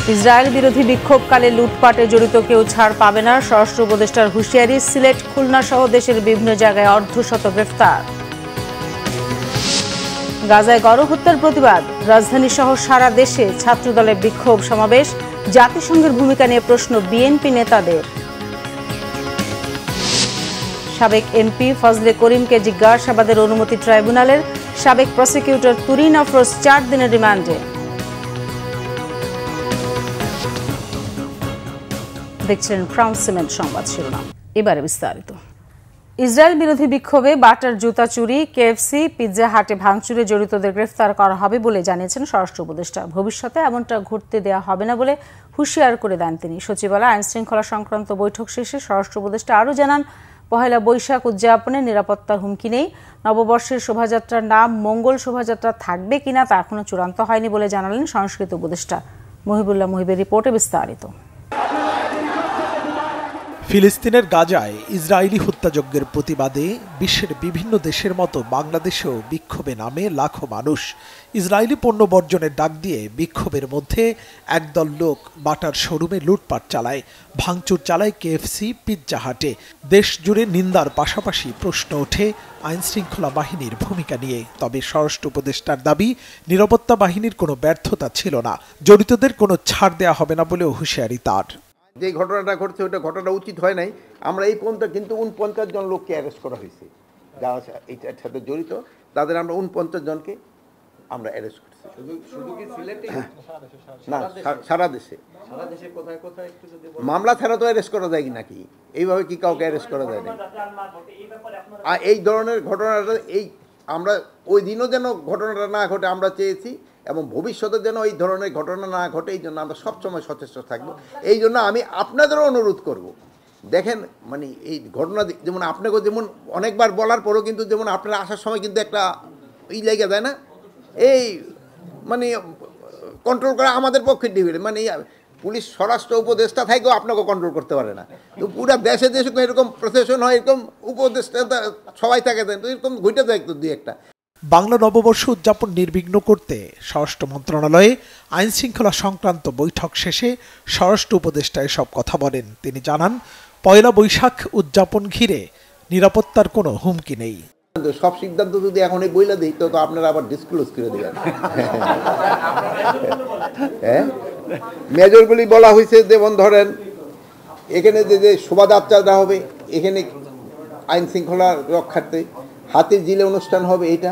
Israel বিরোধী বিক্ষোভকালে লুটপাটে জড়িত কেউ ছাড় পাবে না, স্বরাষ্ট্র উপদেষ্টার হুঁশিয়ারি। সিলেট, খুলনা সহ দেশের বিভিন্ন জায়গায় অর্ধশত গ্রেফতার। গাজায় গণহত্যার প্রতিবাদ, রাজধানী সহ সারা দেশে ছাত্রদলের বিক্ষোভ সমাবেশ। জাতিসংঘের ভূমিকা নিয়ে প্রশ্ন বিএনপি নেতাদের। সাবেক এমপি ফজলে করিমকে জিজ্ঞাসাবাদের অনুমতি ট্রাইব্যুনালের। সাবেক প্রসিকিউটর তুরিন আফরোজ 4 দিনের রিমান্ডে। দেখছেন ক্রাউন সিমেন্ট সংবাদ শিরোনাম, এবারে বিস্তারিত। ইসরায়েল বিরোধী বিক্ষোভে বাটার জুতা চুরি, কেএফসি, পিৎজা হাটে ভাঙচুরে জড়িতদের গ্রেফতার করা হবে বলে জানিয়েছেন স্বরাষ্ট্র উপদেষ্টা। ভবিষ্যতে এমনটা ঘটতে দেওয়া হবে না বলে হুঁশিয়ার করে দেন তিনি। সচিবালয়ে আইন শৃঙ্খলা সংক্রান্ত বৈঠক শেষে স্বরাষ্ট্র উপদেষ্টা আরও জানান, পহেলা বৈশাখ উদযাপনে নিরাপত্তার হুমকি নেই। নববর্ষের শোভাযাত্রার নাম মঙ্গল শোভাযাত্রা থাকবে কিনা তা এখনো চূড়ান্ত হয়নি বলে জানালেন সংস্কৃতি উপদেষ্টা। মহিবুল্লাহ মহিবের রিপোর্টে বিস্তারিত। ফিলিস্তিনের গাজায় ইসরায়েলি হত্যাযজ্ঞের প্রতিবাদে বিশ্বের বিভিন্ন দেশের মতো বাংলাদেশেও বিক্ষোভে নামে লাখো মানুষ। ইসরায়েলি পণ্য বর্জনের ডাক দিয়ে বিক্ষোভের মধ্যে একদল লোক বাটার শোরুমে লুটপাট চালায়, ভাঙচুর চালায় কেএফসি, পিৎজা হাটে। দেশ জুড়ে নিন্দার পাশাপাশি প্রশ্ন ওঠে আইন শৃঙ্খলা বাহিনীর ভূমিকা নিয়ে। তবে স্বরাষ্ট্র উপদেষ্টার দাবি, নিরাপত্তা বাহিনীর কোনো ব্যর্থতা ছিল না, জড়িতদের কোনো ছাড় দেওয়া হবে না বলেও হুঁশিয়ারি তার। যে ঘটনাটা ঘটছে ওটা ঘটনা উচিত হয় নাই। আমরা এই পর্যন্ত কিন্তু 49 জন লোককে অ্যারেস্ট করা হয়েছে যারা এইটার সাথে জড়িত। তাদের আমরা 49 জনকে আমরা অ্যারেস্ট করছি। না, সারা দেশে। মামলা ছাড়া তো অ্যারেস্ট করা যায় নাকি? এইভাবে কি কাউকে অ্যারেস্ট করা যায় না? আর এই ধরনের ঘটনাটা আমরা ওই দিনও যেন ঘটনাটা না ঘটে আমরা চেয়েছি, এবং ভবিষ্যতে যেন এই ধরনের ঘটনা না ঘটে এই জন্য আমরা সবসময় সচেষ্ট থাকবো। এই জন্য আমি আপনাদেরও অনুরোধ করব, দেখেন মানে এই ঘটনা যেমন আপনাকে যেমন অনেকবার বলার পরেও কিন্তু যেমন আপনারা আসার সময় কিন্তু একটা লেগে যায় না, এই মানে কন্ট্রোল করা আমাদের পক্ষে ডিফিকাল্ট। মানে পুলিশ স্বরাষ্ট্র উপদেষ্টা থাকেও আপনাকে কন্ট্রোল করতে পারে না। তো পুরো দেশে দেশে এরকম প্রশাসন হয়, এরকম উপদেষ্টা সবাই থাকে, তো এরকম ঘুরতে যায় একটু দুই একটা। বাংলা নববর্ষ উদযাপন নির্বিঘ্ন করতে স্বরাষ্ট্র মন্ত্রণালয়ে আইন শৃঙ্খলা সংক্রান্ত বৈঠক শেষে স্বরাষ্ট্র উপদেষ্টা এসব কথা বলেন। তিনি জানান, পয়লা বৈশাখ উদযাপন ঘিরে নিরাপত্তার কোনো হুমকি নেই। সব সিদ্ধান্ত যদি এখন এই বইলা দিই তো আপনারা আবার ডিসক্লোজ করে দেবেন। হ্যাঁ, মেজরগুলি বলা হয়েছে, যেমন ধরেন এখানে যে শোভাযাত্রা হবে, এখানে আইন শৃঙ্খলা রক্ষার্থে হাতির জিলে অনুষ্ঠান হবে এটা,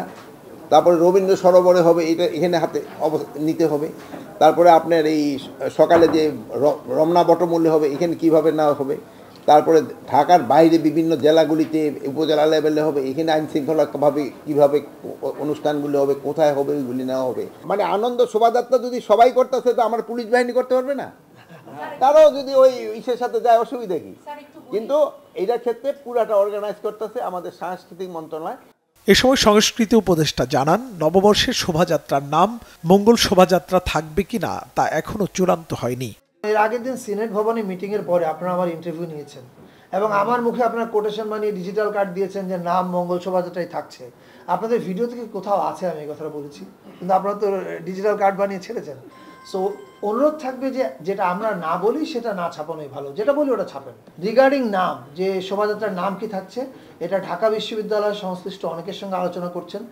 তারপরে রবীন্দ্র সরোবরে হবে এটা, এখানে হাতে নিতে হবে। তারপরে আপনার এই সকালে যে রমনা বটমূল্যে হবে, এখানে কিভাবে নেওয়া হবে। তারপরে ঢাকার বাইরে বিভিন্ন জেলাগুলিতে উপজেলা লেভেলে হবে, এখানে আইন শৃঙ্খলাভাবে কীভাবে অনুষ্ঠানগুলি হবে, কোথায় হবে, ওইগুলি নেওয়া হবে। মানে আনন্দ শোভাযাত্রা যদি সবাই করতেছে তো আমার পুলিশ বাহিনী করতে পারবে না? তারাও যদি ওই ইসের সাথে যায় অসুবিধা কি? কিন্তু এইটার ক্ষেত্রে পুরাটা অর্গানাইজ করতেছে আমাদের সাংস্কৃতিক মন্ত্রণালয়। এ সময় সংস্কৃতি উপদেষ্টা জানান, নববর্ষের শোভাযাত্রার নাম মঙ্গল শোভাযাত্রা থাকবে কিনা তা এখনো চূড়ান্ত হয়নি। এর আগের দিন সিনেট ভবনে মিটিংয়ের পরে আপনারা আমার ইন্টারভিউ নিয়েছেন এবং আমার মুখে আপনারা কোটেশন বানিয়ে ডিজিটাল কার্ড দিয়েছেন যে নাম মঙ্গল শোভাযাত্রাই থাকছে। আপনাদের ভিডিও থেকে কোথাও আছে আমি এই কথাটা বলেছি, কিন্তু আপনারা তো ডিজিটাল কার্ড বানিয়ে ছেড়েছেন। সো অনুরোধ থাকবে যে যেটা আমরা না বলি সেটা না ছাপানোই ভালো, যেটা বলি ওটা ছাপেন। রিগার্ডিং নাম, যে শোভাযাত্রার নাম কি থাকছে, এটা ঢাকা বিশ্ববিদ্যালয়ের সংশ্লিষ্ট অনেকের সঙ্গে আলোচনা করছেন।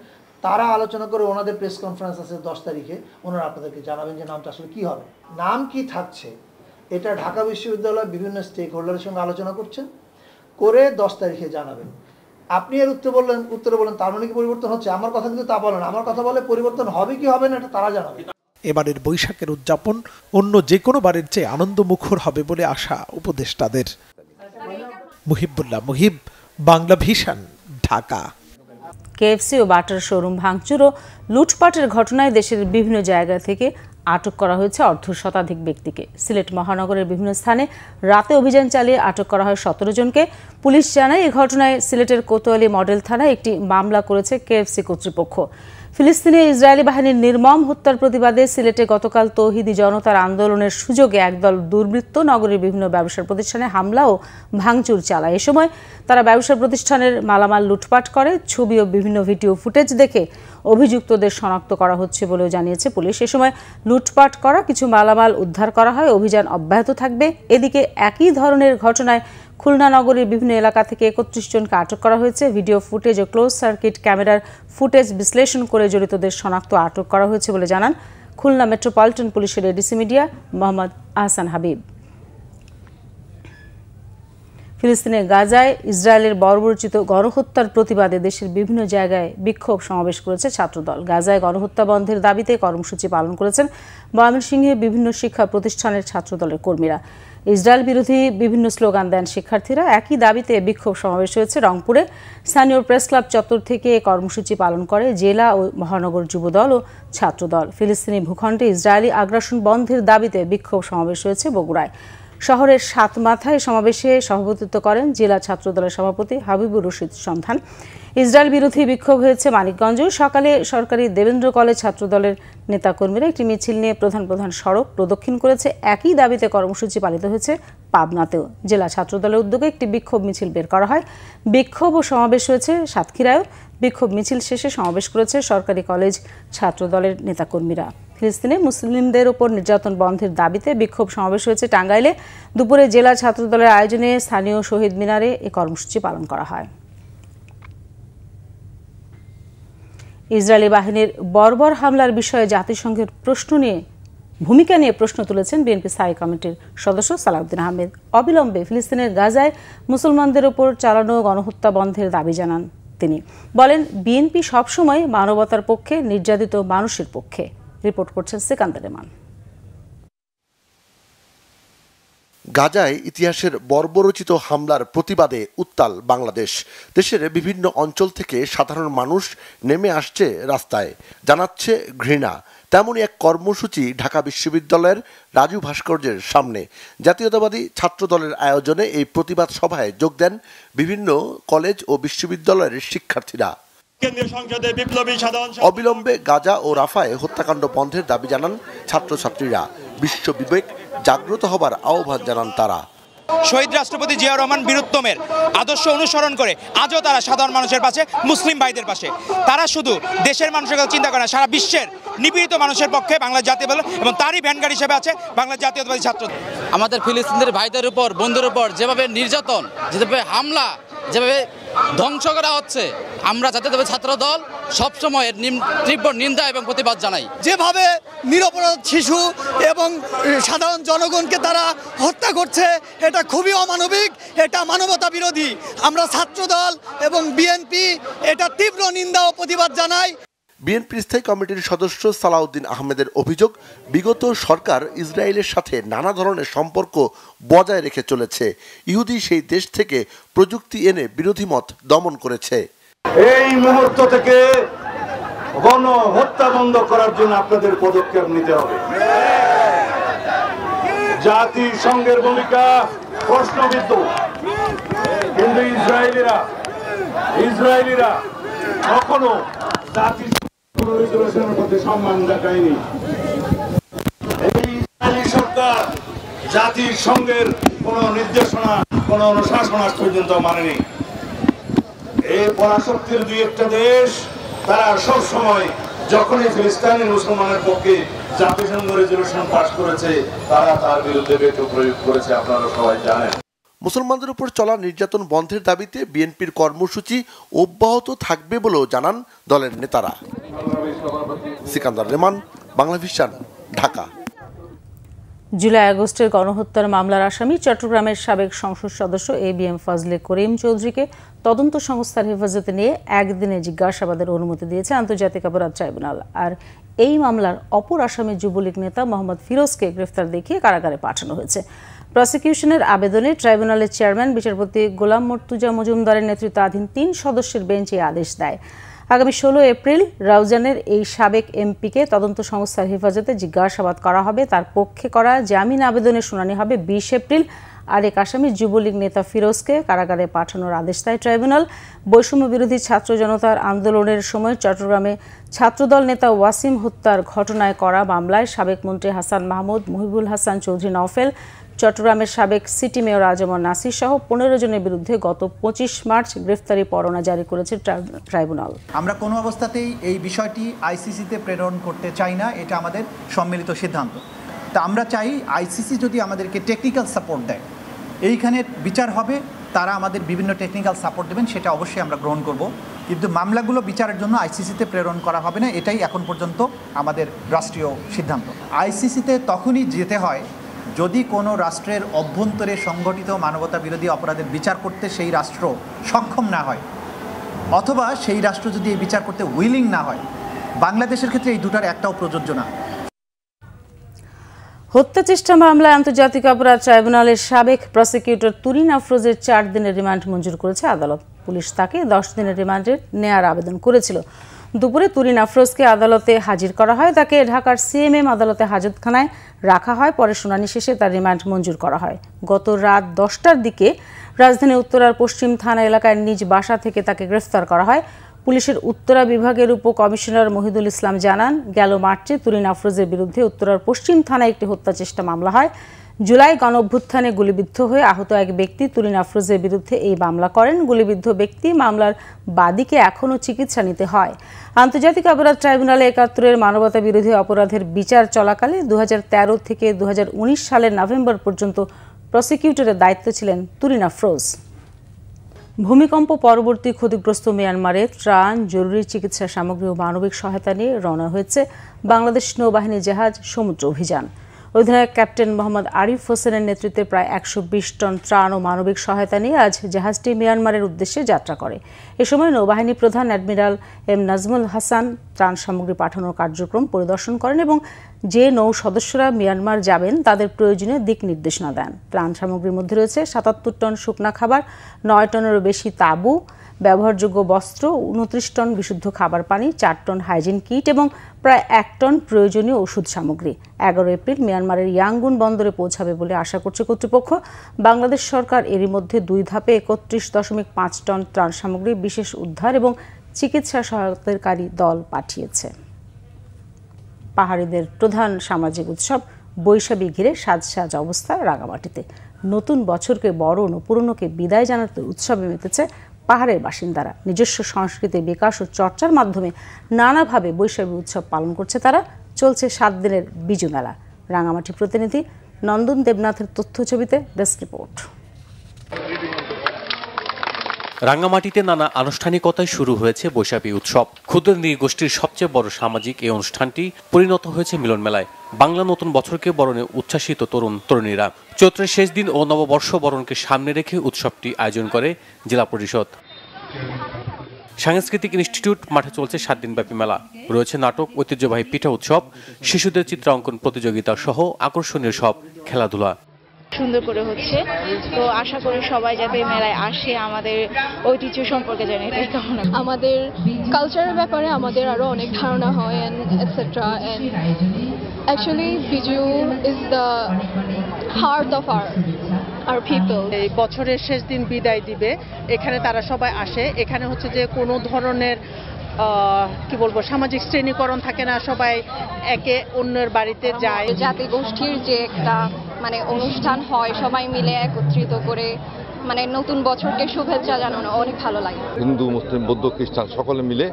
তারা আলোচনা করে ওনাদের প্রেস কনফারেন্স আছে 10 তারিখে, ওনারা আপনাদেরকে জানাবেন যে নামটা আসলে কী হবে। নাম কি থাকছে এটা ঢাকা বিশ্ববিদ্যালয় বিভিন্ন স্টেক হোল্ডারের সঙ্গে আলোচনা করছেন, করে 10 তারিখে জানাবেন। আপনি এর উত্তরে বলেন তার মানে কি পরিবর্তন হচ্ছে? আমার কথা কিন্তু তা বলেন, আমার কথা বলে পরিবর্তন হবে কি হবে না এটা তারা জানাবে। এবারের বৈশাখের উদযাপন অন্য যে কোনো বারের চেয়ে আনন্দমুখর হবে বলে আশা উপদেষ্টাদের। মুহিবুল্লাহ মুহিব, বাংলা ভিশন, ঢাকা। কেএফসি ও বাটার শোরুম ভাঙচুর ও লুটপাটের ঘটনায় দেশের বিভিন্ন জায়গা থেকে আটক করা হয়েছে অর্ধশতাধিক ব্যক্তিকে। সিলেট মহানগরের বিভিন্ন স্থানে রাতে অভিযান চালিয়ে আটক করা হয় 17 জনকে। পুলিশ জানায় এই ঘটনায় সিলেটের কোতোয়ালি মডেল থানায় একটি মামলা করেছে কেএফসি কর্তৃপক্ষ। ফিলিস্তিনে ইসরায়েলি বাহিনীর নির্মম হত্যার প্রতিবাদে সিলেটে গতকাল তৌহিদি জনতার আন্দোলনের সুযোগে একদল দুর্বৃত্ত নগরীর বিভিন্ন ব্যবসার প্রতিষ্ঠানে হামলা ও ভাঙচুর চালায়। এ সময় তারা ব্যবসা প্রতিষ্ঠানের মালামাল লুটপাট করে। ছবি ও বিভিন্ন ভিডিও ফুটেজ দেখে অভিযুক্তদের শনাক্ত করা হচ্ছে বলেও জানিয়েছে পুলিশ। এ সময় লুটপাট করা কিছু মালামাল উদ্ধার করা হয়। অভিযান অব্যাহত থাকবে। এদিকে একই ধরনের ঘটনায় খুলনা নগরীর বিভিন্ন এলাকা থেকে ৩১ জনকে আটক করা হয়েছে। ভিডিও ফুটেজ ও ক্লোজ সার্কিট ক্যামেরার ফুটেজ বিশ্লেষণ করে জড়িতদের শনাক্ত আটক করা হয়েছে বলে জানান খুলনা মেট্রোপলিটন পুলিশের এডিসি মিডিয়া মোহাম্মদ আহসান হাবিব। ফিলিস্তিনের গাজায় ইসরায়েলের বর্বরোচিত গণহত্যার প্রতিবাদে দেশের বিভিন্ন জায়গায় বিক্ষোভ সমাবেশ করেছে ছাত্রদল। গাজায় গণহত্যা বন্ধের দাবিতে কর্মসূচি পালন করেছেন ময়মনসিংহে বিভিন্ন শিক্ষা প্রতিষ্ঠানের ছাত্রদলের কর্মীরা। ইসরায়েল বিরোধী বিভিন্ন স্লোগান দেন শিক্ষার্থীরা। একই দাবিতে বিক্ষোভ সমাবেশ হয়েছে রংপুরে। স্থানীয় প্রেস ক্লাব চত্বর থেকে কর্মসূচি পালন করে জেলা ও মহানগর যুবদল ও ছাত্রদল। ফিলিস্তিনি ভূখণ্ডে ইসরায়েলি আগ্রাসন বন্ধের দাবিতে বিক্ষোভ সমাবেশ হয়েছে বগুড়ায়। শহরের সাতমাথায় সমাবেশে সভাপতিত্ব করেন জেলা ছাত্রদলের সভাপতি হাবিবুর রশিদ সন্ধান। ইসরায়েল বিরোধী বিক্ষোভ হয়েছে মানিকগঞ্জ। সকালে সরকারি দেবেন্দ্র কলেজ ছাত্রদলের নেতাকর্মীরা একটি মিছিল নিয়ে প্রধান সড়ক প্রদক্ষিণ করেছে। একই দাবিতে কর্মসূচি পালিত হয়েছে পাবনাতেও। জেলা ছাত্রদলের উদ্যোগে একটি বিক্ষোভ মিছিল বের করা হয়। বিক্ষোভ ও সমাবেশ হয়েছে সাতক্ষীরায়ও। বিক্ষোভ মিছিল শেষে সমাবেশ করেছে সরকারি কলেজ ছাত্রদলের নেতাকর্মীরা। ফিলিস্তিনে মুসলিমদের ওপর নির্যাতন বন্ধের দাবিতে বিক্ষোভ সমাবেশ হয়েছে টাঙ্গাইলে। দুপুরে জেলা ছাত্রদলের আয়োজনে স্থানীয় শহীদ মিনারে এই কর্মসূচি পালন করা হয়। ইসরায়েলি বাহিনীর বর্বর হামলার বিষয়ে জাতিসংঘের ভূমিকা নিয়ে প্রশ্ন তুলেছেন বিএনপি স্থায়ী কমিটির সদস্য সালাউদ্দিন আহমেদ। অবিলম্বে ফিলিস্তিনের গাজায় মুসলমানদের ওপর চালানো গণহত্যা বন্ধের দাবি জানান তিনি। বলেন, বিএনপি সবসময় মানবতার পক্ষে, নির্যাতিত মানুষের পক্ষে। রিপোর্ট করছেন সিকান্দার রেমান। গাজায় ইতিহাসের বর্বরোচিত হামলার প্রতিবাদে উত্তাল বাংলাদেশ। দেশের বিভিন্ন অঞ্চল থেকে সাধারণ মানুষ নেমে আসছে রাস্তায়, জানাচ্ছে ঘৃণা। তেমনই এক কর্মসূচি ঢাকা বিশ্ববিদ্যালয়ের রাজু ভাস্কর্যের সামনে। জাতীয়তাবাদী ছাত্রদলের আয়োজনে এই প্রতিবাদ সভায় যোগ দেন বিভিন্ন কলেজ ও বিশ্ববিদ্যালয়ের শিক্ষার্থীরা। অবিলম্বে গাজা ও রাফায় হত্যাকাণ্ড বন্ধের দাবি জানান ছাত্রছাত্রীরা। বিশ্ব বিবেক জাগ্রত হবার আহ্বান জানান তারা। শহীদ রাষ্ট্রপতি জিয়াউর রহমান বীরুত্তমের আদর্শ অনুসরণ করে আজও তারা সাধারণ মানুষের পাশে, মুসলিম ভাইদের পাশে। তারা শুধু দেশের মানুষের কথা চিন্তা করে না, সারা বিশ্বের নিপীড়িত মানুষের পক্ষে বাংলাদেশ জাতীয়তাবাদী, এবং তারই ভ্যানগাড়ি হিসেবে আছে বাংলাদেশ জাতীয়তাবাদী ছাত্র। আমাদের ফিলিস্তিনের ভাইদের উপর, বন্ধুর উপর যেভাবে নির্যাতন, যেভাবে হামলা, যেভাবে ধ্বংস করা হচ্ছে, আমরা জাতীয়তাবাদী ছাত্র দল সবসময় তীব্র নিন্দা এবং প্রতিবাদ জানাই। যেভাবে নিরপরাধ শিশু এবং সাধারণ জনগণকে তারা হত্যা করছে, এটা খুবই অমানবিক, এটা মানবতা বিরোধী। আমরা ছাত্রদল এবং বিএনপি এটা তীব্র নিন্দা ও প্রতিবাদ জানাই। বিএনপির স্থায়ী কমিটির সদস্য সালাউদ্দিন আহমেদের অভিযোগ, বিগত সরকার ইসরায়েলের সাথে নানা ধরনের সম্পর্ক বজায় রেখে চলেছে। ইহুদি সেই দেশ থেকে প্রযুক্তি এনে বিরোধী মত দমন করেছে। এই মুহূর্ত থেকে গণহত্যা বন্ধ করার জন্য আপনাদের পদক্ষেপ নিতে হবে। জাতিসংঘের ভূমিকা প্রশ্নবিদ্ধ, কিন্তু ইসরায়েলিরা কখনো জাতিসংঘের প্রতি সম্মান দেখায়নি। এই ইসরায়েলি সরকার জাতিসংঘের কোন নির্দেশনা, কোন অনুশাসন আজ পর্যন্ত মানেনি। এই পরাশক্তির দুই একটা দেশ, তারা সব সময় যখনই ফিলিস্তিনি মুসলমানের পক্ষে জাতিসংঘ রেজলিউশন পাস করেছে, তারা তার বিরুদ্ধে ভেটো প্রয়োগ করেছে, আপনারা সবাই জানেন। মুসলমানদের উপর চলা নির্যাতন বন্ধের দাবিতে বিএনপির কর্মসূচি অব্যাহত থাকবে বলেও জানান দলের নেতারা। সিকান্দার রেমান, বাংলাভিশন, ঢাকা। জুলাই আগস্টের গণহত্যার মামলার আসামি চট্টগ্রামের সাবেক সংসদ সদস্য ABM ফজলে করিম চৌধুরীকে তদন্ত সংস্থার হেফাজতে নিয়ে একদিনে জিজ্ঞাসাবাদের অনুমতি দিয়েছে আন্তর্জাতিক অপরাধ ট্রাইব্যুনাল। আর এই মামলার অপর আসামি যুবলীগ নেতা মোহাম্মদ ফিরোজকে গ্রেফতার দেখিয়ে কারাগারে পাঠানো হয়েছে। প্রসিকিউশনের আবেদনে ট্রাইব্যুনালের চেয়ারম্যান বিচারপতি গোলাম মর্তুজা মজুমদারের নেতৃত্বাধীন 3 সদস্যের বেঞ্চ এই আদেশ দেয়। আগামী 16 এপ্রিল রাউজানের এই সাবেক এমপিকে তদন্ত সংস্থার হেফাজতে জিজ্ঞাসাবাদ করা হবে। তার পক্ষে করা জামিন আবেদনের শুনানি হবে 20 এপ্রিল। আরেক আসামি যুবলীগ নেতা ফিরোজকে কারাগারে পাঠানোর আদেশ দেয় ট্রাইব্যুনাল। বৈষম্য বিরোধী ছাত্র জনতার আন্দোলনের সময় চট্টগ্রামে ছাত্রদল নেতা ওয়াসিম হত্যার ঘটনায় করা মামলায় সাবেক মন্ত্রী হাসান মাহমুদ, মহিবুল হাসান চৌধুরী নওফেল, চট্টগ্রামের সাবেক সিটি মেয়র আজমর নাসির সহ 15 জনের বিরুদ্ধে গত 25 মার্চ গ্রেফতারি পরোয়ানা জারি করেছে ট্রাইব্যুনাল। আমরা কোনো অবস্থাতেই এই বিষয়টি আইসিসিতে প্রেরণ করতে চাই না, এটা আমাদের সম্মিলিত সিদ্ধান্ত। তা আমরা চাই আইসিসি যদি আমাদেরকে টেকনিক্যাল সাপোর্ট দেয়, এইখানে বিচার হবে, তারা আমাদের বিভিন্ন টেকনিক্যাল সাপোর্ট দেবেন, সেটা অবশ্যই আমরা গ্রহণ করব। কিন্তু মামলাগুলো বিচারের জন্য আইসিসিতে প্রেরণ করা হবে না, এটাই এখন পর্যন্ত আমাদের রাষ্ট্রীয় সিদ্ধান্ত। আইসিসিতে তখনই যেতে হয় যদি কোনো রাষ্ট্রের অভ্যন্তরে সংগঠিত মানবতা বিরোধী অপরাধের বিচার করতে সেই রাষ্ট্র সক্ষম না হয়, অথবা সেই রাষ্ট্র যদি এই বিচার করতে উইলিং না হয়। বাংলাদেশের ক্ষেত্রে এই দুটার একটাও প্রযোজ্য না। হত্যা চেষ্টা মামলায় আন্তর্জাতিক অপরাধ ট্রাইব্যুনালের সাবেক প্রসিকিউটর তুরিন আফরোজের 4 দিনের রিমান্ড মঞ্জুর করেছে আদালত। পুলিশ তাকে 10 দিনের রিমান্ডে নেয়ার আবেদন করেছিল। দুপুরে তুরিন আফরোজকে আদালতে হাজির করা হয়। তাকে ঢাকার সিএমএম আদালতে হাজতখানায় রাখা হয়। পরে শুনানি শেষে তার রিমান্ড মঞ্জুর করা হয়। গত রাত 10টার দিকে রাজধানীর উত্তরার পশ্চিম থানা এলাকায় নিজ বাসা থেকে তাকে গ্রেফতার করা হয়। পুলিশের উত্তরা বিভাগের উপকমিশনার মহিদুল ইসলাম জানান, গেল মার্চে তুরিন আফরোজের বিরুদ্ধে উত্তরার পশ্চিম থানায় একটি হত্যা চেষ্টা মামলা হয়। জুলাই গণঅভ্যুত্থানে গুলিবিদ্ধ হয়ে আহত এক ব্যক্তি তুরিন আফরোজের বিরুদ্ধে এই মামলা করেন। গুলিবিদ্ধ ব্যক্তি মামলার বাদীকে এখনও চিকিৎসা নিতে হয়। আন্তর্জাতিক অপরাধ ট্রাইব্যুনালে ৭১-এর মানবতা বিরোধী অপরাধের বিচার চলাকালে 2013 থেকে 2019 সালের নভেম্বর পর্যন্ত প্রসিকিউটরের দায়িত্বে ছিলেন তুরিন আফরোজ। ভূমিকম্প পরবর্তী ক্ষতিগ্রস্ত মিয়ানমারে ত্রাণ, জরুরি চিকিৎসা সামগ্রী ও মানবিক সহায়তা নিয়ে রওনা হয়েছে বাংলাদেশ নৌবাহিনী জাহাজ সমুদ্র অভিযান। অধিনায়ক ক্যাপ্টেন মোহাম্মদ আরিফ হোসেনের নেতৃত্বে প্রায় 120 টন ত্রাণ ও মানবিক সহায়তা নিয়ে আজ জাহাজটি মিয়ানমারের উদ্দেশ্যে যাত্রা করে। এ সময় নৌবাহিনী প্রধান অ্যাডমিরাল এম নাজমুল হাসান ত্রাণ সামগ্রী পাঠানোর কার্যক্রম পরিদর্শন করেন এবং যে নৌ সদস্যরা মিয়ানমার যাবেন তাদের প্রয়োজনীয় দিক নির্দেশনা দেন। ত্রাণ সামগ্রীর মধ্যে রয়েছে 77 টন শুকনা খাবার, 9 টনেরও বেশি তাঁবু, ব্যবহারযোগ্য বস্ত্র, 29 টন বিশুদ্ধ খাবার পানি, 4 টন হাইজিন কিট এবং প্রায় 1 টন প্রয়োজনীয় ওষুধ সামগ্রী। 11 এপ্রিল মিয়ানমারের ইয়াঙ্গুন বন্দরে পৌঁছাবে বলে আশা করছে কর্তৃপক্ষ। বাংলাদেশ সরকার এরই মধ্যে 2 ধাপে 31.5 টন ত্রাণ সামগ্রী, বিশেষ উদ্ধার এবং চিকিৎসা সহায়তাকারী দল পাঠিয়েছে। পাহাড়িদের প্রধান সামাজিক উৎসব বৈশাখী ঘিরে সাজ অবস্থা রাঙামাটিতে। নতুন বছরকে বরণ ও পুরনোকে বিদায় জানাতে উৎসবে মেতেছে পাহাড়ের বাসিন্দারা। নিজস্ব সংস্কৃতির বিকাশ ও চর্চার মাধ্যমে নানাভাবে বৈশাখী উৎসব পালন করছে তারা। চলছে 7 দিনের বিজু মেলা। রাঙামাটি প্রতিনিধি নন্দন দেবনাথের তথ্য ছবিতে ডেস্ক রিপোর্ট। রাঙ্গামাটিতে নানা আনুষ্ঠানিকতায় শুরু হয়েছে বৈশাখী উৎসব। ক্ষুদ্র নৃগোষ্ঠীর সবচেয়ে বড় সামাজিক এই অনুষ্ঠানটি পরিণত হয়েছে মিলন মেলায়। বাংলা নতুন বছরকে বরণে উচ্ছ্বাসিত তরুণ তরুণীরা। চৈত্রের শেষ দিন ও নববর্ষ বরণকে সামনে রেখে উৎসবটি আয়োজন করে জেলা পরিষদ। সাংস্কৃতিক ইনস্টিটিউট মাঠে চলছে 7 দিনব্যাপী মেলা। রয়েছে নাটক, ঐতিহ্যবাহী পিঠা উৎসব, শিশুদের চিত্রাঙ্কন প্রতিযোগিতা সহ আকর্ষণীয় সব খেলাধুলা। সুন্দর করে হচ্ছে, তো আশা করি সবাই যাতে মেলায় আসে, আমাদের ঐতিহ্য সম্পর্কে জানে, এটাই কামনা। আমাদের কালচারের ব্যাপারে আমাদের আরো অনেক ধারণা হয় and etcetera. And actually Bizu is the heart of our people. এই বছরের শেষ দিন বিদায় দিবে, এখানে তারা সবাই আসে। এখানে হচ্ছে যে কোনো ধরনের কি বলবো সামাজিক শ্রেণীকরণ থাকে না, সবাই একে অন্যের বাড়িতে যায়। জাতি গোষ্ঠীর যে একটা মানে অনুষ্ঠান হয়, সবাই মিলে একত্রিত করে মানে নতুন বছরকে শুভেচ্ছা জানানো অনেক ভালো লাগে। হিন্দু, মুসলিম, বৌদ্ধ, খ্রিস্টান সকলে মিলে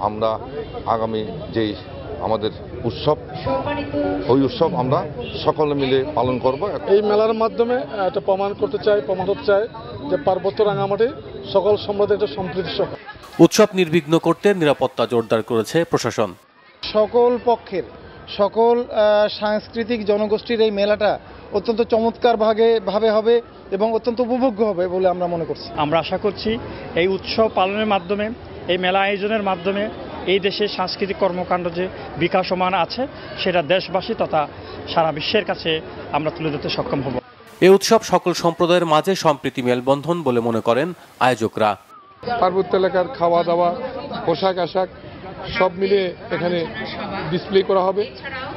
আমরা আগামী যে আমাদের উৎসব, ওই উৎসব আমরা সকলে মিলে পালন করব। এই মেলার মাধ্যমে এটা প্রমাণ করতে চাই যে পার্বত্য রাঙামাটি সকল সম্প্রদায়ের একটা সম্প্রীতি শহর। উৎসব নির্বিঘ্ন করতে নিরাপত্তা জোরদার করেছে প্রশাসন। সকল পক্ষের সকল সাংস্কৃতিক জনগোষ্ঠীর এই মেলাটা অত্যন্ত চমৎকার ভাবে হবে এবং অত্যন্ত উপভোগ্য হবে বলে আমরা মনে করছি। আমরা আশা করছি এই উৎসব পালনের মাধ্যমে, এই মেলা আয়োজনের মাধ্যমে এই দেশের সাংস্কৃতিক কর্মকাণ্ড যে বিকাশমান আছে সেটা দেশবাসী তথা সারা বিশ্বের কাছে আমরা তুলে ধরতে সক্ষম হব। এই উৎসব সকল সম্প্রদায়ের মাঝে সম্প্রীতি মেলবন্ধন বলে মনে করেন আয়োজকরা। পার্বত্য এলাকার খাওয়া দাওয়া, পোশাক আশাক সব মিলিয়ে এখানে ডিসপ্লে করা হবে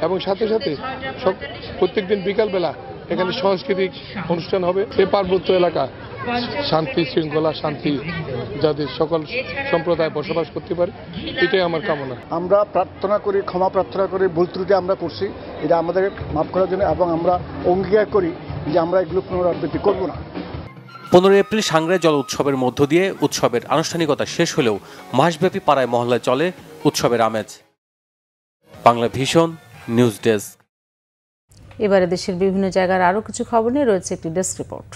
এবং সাথে সাথে প্রত্যেকদিন বিকালবেলা এখানে সাংস্কৃতিক অনুষ্ঠান হবে। এই পার্বত্য এলাকা শান্তি শৃঙ্খলা শান্তি যাতে সকল সম্প্রদায় বসবাস করতে পারে, এটাই আমার কামনা। আমরা প্রার্থনা করি, ক্ষমা প্রার্থনা করি, ভুল ত্রুটি আমরা করছি, এটা আমাদের মাফ করার জন্য, এবং আমরা অঙ্গীকার করি যে আমরা এগুলো পুনরাবৃত্তি করব না। 15 এপ্রিল সাংগ্রাই জল উৎসবের মধ্য দিয়ে উৎসবের আনুষ্ঠানিকতা শেষ হলেও মাসব্যাপী পাড়ায় মহল্লায় চলে উৎসবের আমেজ। Bangla vision news desk. এবারে দেশের বিভিন্ন জায়গার আরো কিছু খবর নিয়ে রয়েছে একটি ডেস্ক রিপোর্ট।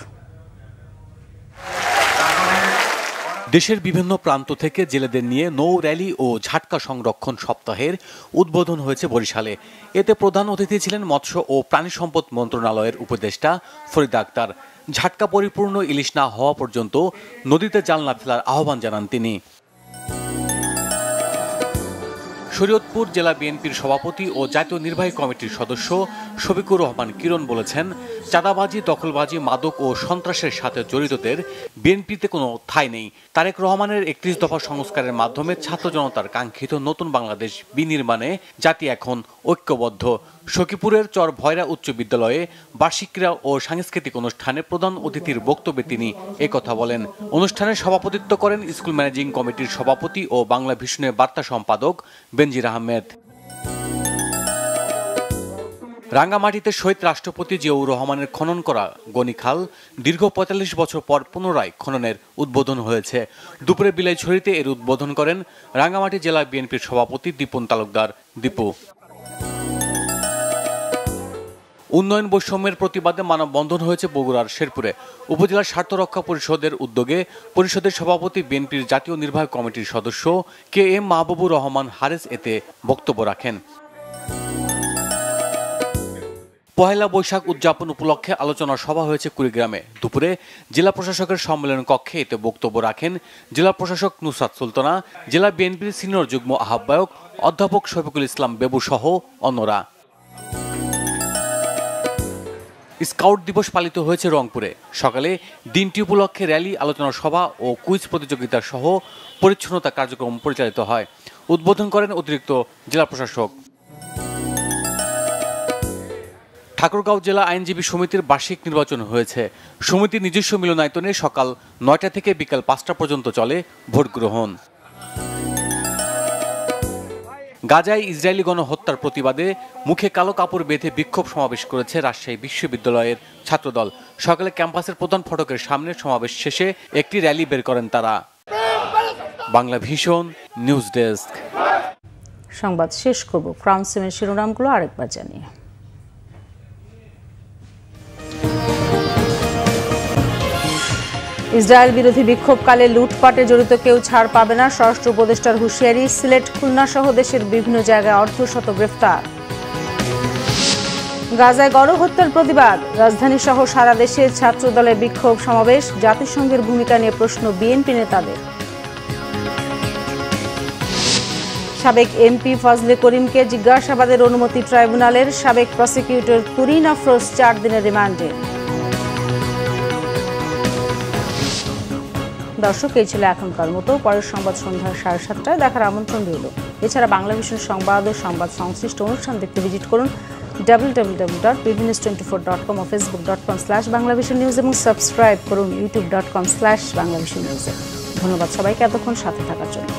দেশের বিভিন্ন প্রান্ত থেকে জেলেদের নিয়ে নৌ র্যালি ও ঝাটকা সংরক্ষণ সপ্তাহের উদ্বোধন হয়েছে বরিশালে। এতে প্রধান অতিথি ছিলেন মৎস্য ও প্রাণী সম্পদ মন্ত্রণালয়ের উপদেষ্টা ফরিদা আক্তার। ঝাটকা পরিপূর্ণ ইলিশ না হওয়া পর্যন্ত নদীতে জাল না ফেলার আহ্বান জানান তিনি। শরীয়তপুর জেলা বিএনপির সভাপতি ও জাতীয় নির্বাহী কমিটির সদস্য শফিকুর রহমান কিরণ বলেছেন, চাঁদাবাজি, দখলবাজি, মাদক ও সন্ত্রাসের সাথে জড়িতদের বিএনপিতে কোনো ঠাঁই নেই। তারেক রহমানের 31 দফা সংস্কারের মাধ্যমে ছাত্র জনতার কাঙ্ক্ষিত নতুন বাংলাদেশ বিনির্মাণে জাতি এখন ঐক্যবদ্ধ। সখীপুরের চর ভয়রা উচ্চ বিদ্যালয়ে বার্ষিক ক্রীড়া ও সাংস্কৃতিক অনুষ্ঠানে প্রধান অতিথির বক্তব্যে তিনি একথা বলেন। অনুষ্ঠানে সভাপতিত্ব করেন স্কুল ম্যানেজিং কমিটির সভাপতি ও বাংলা ভিশনের বার্তা সম্পাদক বেনজির আহমেদ। রাঙ্গামাটিতে শহীদ রাষ্ট্রপতি জিয়াউর রহমানের খনন করা গণিখাল দীর্ঘ 45 বছর পর পুনরায় খননের উদ্বোধন হয়েছে। দুপুরে বিলাইছড়িতে এর উদ্বোধন করেন রাঙ্গামাটি জেলা বিএনপির সভাপতি দীপন তালুকদার দীপু। উন্নয়ন বৈষম্যের প্রতিবাদে মানববন্ধন হয়েছে বগুড়ার শেরপুরে। উপজেলা স্বার্থ রক্ষা পরিষদের উদ্যোগে পরিষদের সভাপতি বিএনপির জাতীয় নির্বাহী কমিটির সদস্য কে এম মাহবুবুর রহমান হারেস এতে বক্তব্য রাখেন। পহেলা বৈশাখ উদযাপন উপলক্ষে আলোচনা সভা হয়েছে কুড়িগ্রামে। দুপুরে জেলা প্রশাসকের সম্মেলন কক্ষে এতে বক্তব্য রাখেন জেলা প্রশাসক নুসরাত সুলতানা, জেলা বিএনপির সিনিয়র যুগ্ম আহ্বায়ক অধ্যাপক শফিকুল ইসলাম বেবু সহ অন্যরা। স্কাউট দিবস পালিত হয়েছে রংপুরে। সকালে দিনটি উপলক্ষে র্যালি, আলোচনা সভা ও কুইজ প্রতিযোগিতা সহ পরিচ্ছন্নতা কার্যক্রম পরিচালিত হয়। উদ্বোধন করেন অতিরিক্ত জেলা প্রশাসক। ঠাকুরগাঁও জেলা আইনজীবী সমিতির বার্ষিক নির্বাচন হয়েছে। সমিতির নিজস্ব মিলনায়তনে সকাল 9টা থেকে বিকাল 5টা পর্যন্ত চলে ভোট গ্রহণ। গাজায় ইসরায়েলি গণহত্যার প্রতিবাদে মুখে কালো কাপড় বেঁধে বিক্ষোভ সমাবেশ করেছে রাজশাহী বিশ্ববিদ্যালয়ের ছাত্রদল। সকালে ক্যাম্পাসের প্রধান ফটকের সামনে সমাবেশ শেষে একটি র্যালি বের করেন তারা। Bangla vision news desk. সংবাদ শেষ করব ক্রাউন সিমের শিরোনামগুলো আরেকবার জানিয়ে। ইসরায়েল বিরোধী বিক্ষোভকালে লুটপাটে জড়িত কেউ ছাড় পাবে না, স্বরাষ্ট্র উপদেষ্টার হুঁশিয়ারি। সিলেট, খুলনা সহ দেশের বিভিন্ন জায়গায় অর্ধশত গ্রেফতার। গাজায় গণহত্যার প্রতিবাদ, রাজধানী সহ সারা দেশে ছাত্রদলের বিক্ষোভ সমাবেশ। জাতিসংঘের ভূমিকা নিয়ে প্রশ্ন বিএনপি নেতাদের। সাবেক এমপি ফজলে করিমকে জিজ্ঞাসাবাদের অনুমতি ট্রাইব্যুনালের। সাবেক প্রসিকিউটর তুরিন আফরোজ 4 দিনের রিমান্ডে। দর্শক, এই ছিল এখনকার মতো। পরের সংবাদ সন্ধ্যা 7:30টায় দেখার আমন্ত্রণ রইল। এছাড়া বাংলা ভিশন সংবাদ ও সংবাদ সংশ্লিষ্ট অনুষ্ঠান দেখতে ভিজিট করুন www.bvnews24.com ও facebook.com/banglavisionnews এবং সাবস্ক্রাইব করুন youtube.com/banglavisionnews। ধন্যবাদ সবাইকে এতক্ষণ সাথে থাকার জন্য।